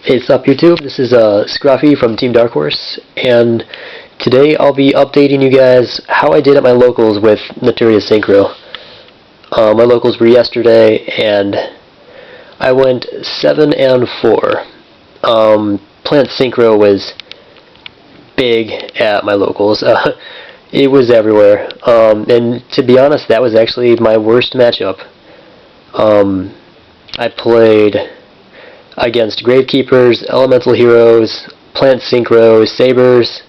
What's up YouTube? This is Scruffy from TeamDarkHorse, and today I'll be updating you guys how I did at my locals with Naturia Synchro. My locals were yesterday, and I went 7-4. Plant Synchro was big at my locals. It was everywhere, and to be honest, that was actually my worst matchup. I played against Gravekeepers, Elemental Heroes, Plant Synchro, Sabers,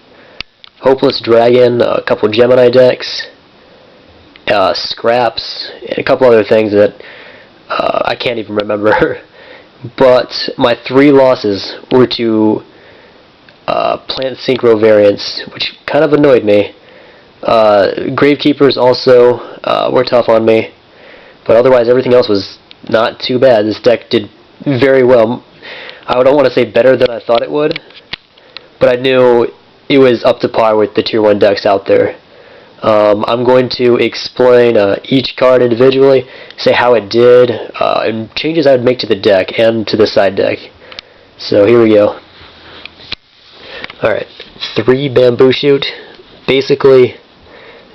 Hopeless Dragon, a couple Gemini decks, Scraps, and a couple other things that I can't even remember. But my 3 losses were to Plant Synchro variants, which kind of annoyed me. Gravekeepers also were tough on me, but otherwise everything else was not too bad. This deck did very well. I don't want to say better than I thought it would, but I knew it was up to par with the Tier 1 decks out there. I'm going to explain each card individually, say how it did, and changes I would make to the deck and to the side deck. So here we go. Alright, 3 Bamboo Shoot. Basically,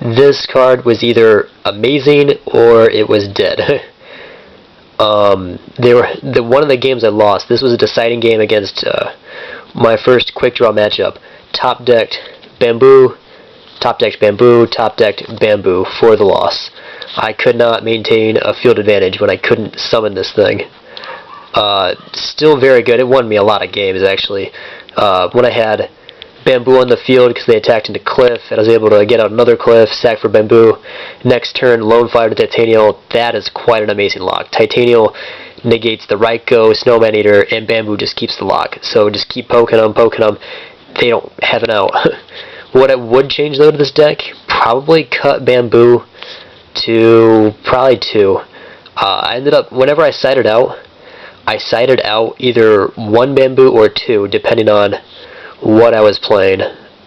this card was either amazing or it was dead. One of the games I lost, this was a deciding game against my first quick draw matchup. Top decked Bamboo, top decked Bamboo, top decked Bamboo for the loss. I could not maintain a field advantage when I couldn't summon this thing. Still very good. It won me a lot of games actually. When I had Bamboo on the field because they attacked into Cliff, and I was able to get out another Cliff, sack for Bamboo. Next turn, Lone Fire to Titanial. That is quite an amazing lock. Titanial negates the Ryko, Snowman Eater, and Bamboo just keeps the lock. So just keep poking them. They don't have an out. What I would change though to this deck, probably cut Bamboo to probably 2. I ended up, whenever I sided out either 1 Bamboo or 2, depending on what I was playing.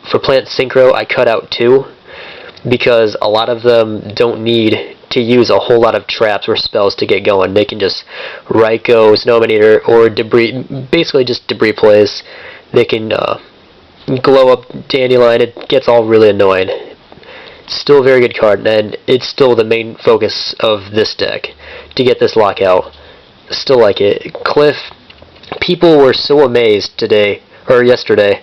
For Plant Synchro, I cut out 2 because a lot of them don't need to use a whole lot of traps or spells to get going. They can just Ryko, Snowman Eater, or Debris, basically just Debris plays. They can glow up Dandelion. It gets all really annoying. Still a very good card, and it's still the main focus of this deck to get this lockout. Still like it. Cliff, people were so amazed today or yesterday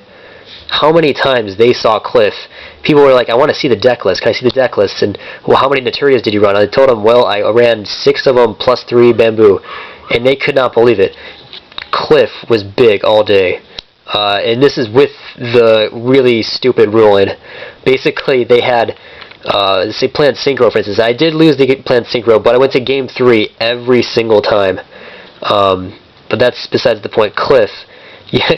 how many times they saw Cliff. People were like, I want to see the deck list. Can I see the deck list? And, well, how many Naturias did you run? I told them, well, I ran 6 of them plus 3 Bamboo. And they could not believe it. Cliff was big all day. And this is with the really stupid ruling. Basically, they had, say, Plant Synchro, for instance. I did lose the Plant Synchro, but I went to Game 3 every single time. But that's besides the point. Cliff. Yeah,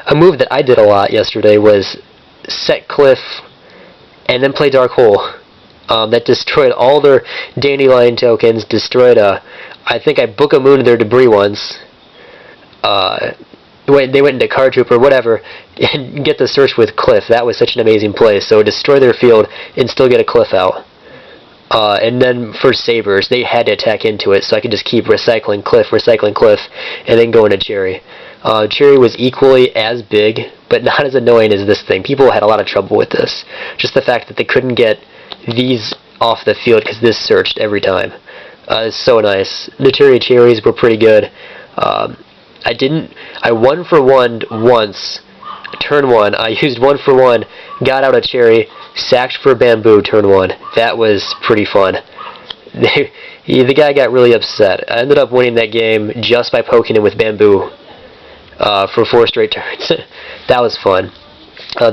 a move that I did a lot yesterday was set Cliff and then play Dark Hole. That destroyed all their Dandelion tokens, destroyed, I think I Book of Moon their Debris once. They went into Card Trooper, whatever, and get the search with Cliff. That was such an amazing play. So destroy their field and still get a Cliff out. And then for Sabers, they had to attack into it, so I could just keep recycling Cliff, and then go into Cherry. Cherry was equally as big, but not as annoying as this thing. People had a lot of trouble with this. Just the fact that they couldn't get these off the field because this searched every time. It's so nice. Naturia Cherries were pretty good. I 1 for 1 once. Turn 1, I used 1 for 1, got out a Cherry, sacked for Bamboo turn 1. That was pretty fun. The guy got really upset. I ended up winning that game just by poking him with Bamboo for 4 straight turns. That was fun.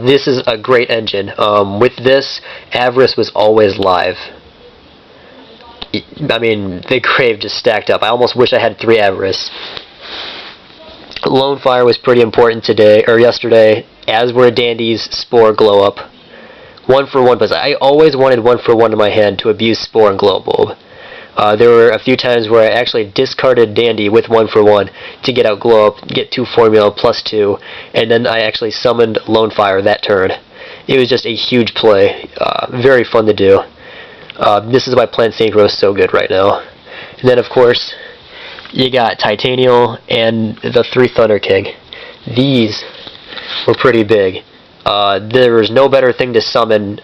This is a great engine. With this, Avarice was always live. I mean, the Grave just stacked up. I almost wish I had 3 Avarice. Lone Fire was pretty important today, or yesterday, as were Dandy's Spore Glow Up. 1 for 1, but I always wanted 1 for 1 in my hand to abuse Spore and Glow Bulb. There were a few times where I actually discarded Dandy with 1 for 1 to get out Glow Up, get 2 formula plus 2, and then I actually summoned Lone Fire that turn. It was just a huge play. Very fun to do. This is why Plant Synchro is so good right now. And then, of course, you got Titanial and the 3 Thunder King. These were pretty big. There was no better thing to summon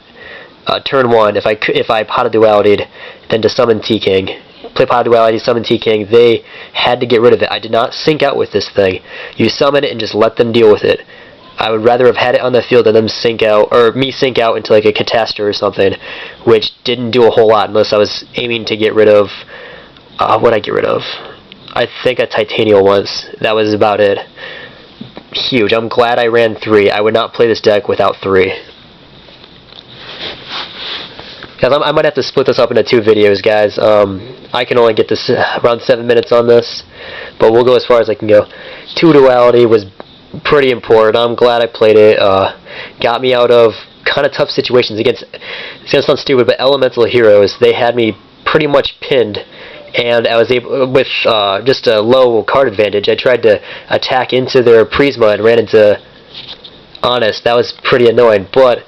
turn 1 if I Pot of Duality'd than to summon T-King. Play Pot of Duality, summon T-King. They had to get rid of it. I did not sync out with this thing. You summon it and just let them deal with it. I would rather have had it on the field than them sync out, or me sync out into like a Catastrophe or something, which didn't do a whole lot unless I was aiming to get rid of, what'd I get rid of? I think a Titanial once. That was about it. Huge. I'm glad I ran 3. I would not play this deck without 3. Guys, I might have to split this up into 2 videos, guys. I can only get this around 7 minutes on this, but we'll go as far as I can go. 2 Duality was pretty important. I'm glad I played it. Got me out of kind of tough situations against, it's going to sound stupid, but Elemental Heroes. They had me pretty much pinned, and I was able, with just a low card advantage, I tried to attack into their Prisma and ran into Honest. That was pretty annoying, but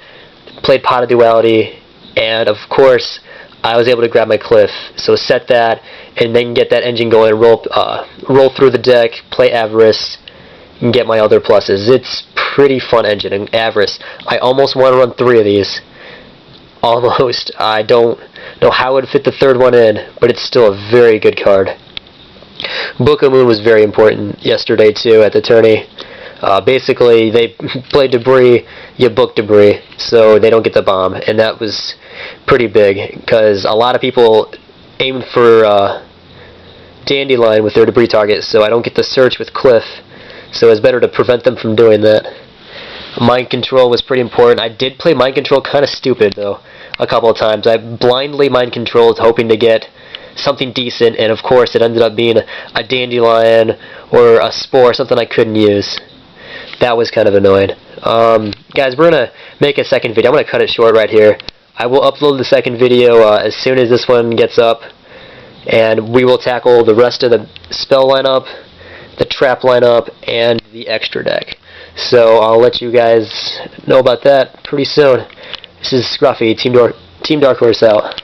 played Pot of Duality, and of course I was able to grab my Cliff. So set that, and then get that engine going, roll through the deck, play Avarice, and get my other pluses. It's pretty fun engine. And Avarice, I almost want to run 3 of these. Almost. I don't know how I would fit the 3rd one in, but it's still a very good card. Book of Moon was very important yesterday too at the tourney. Basically, they play Debris, you book Debris, so they don't get the bomb, and that was pretty big, because a lot of people aim for Dandelion with their Debris target, so I don't get the search with Cliff, so it's better to prevent them from doing that. Mind Control was pretty important. I did play Mind Control kind of stupid, though, a couple of times. I blindly Mind Controlled, hoping to get something decent, and of course it ended up being a Dandelion or a Spore, something I couldn't use. That was kind of annoying. Guys, we're going to make a second video. I'm going to cut it short right here. I will upload the second video as soon as this one gets up, and we will tackle the rest of the spell lineup, the trap lineup, and the extra deck. So I'll let you guys know about that pretty soon. This is Scruffy, Team Dark Horse out.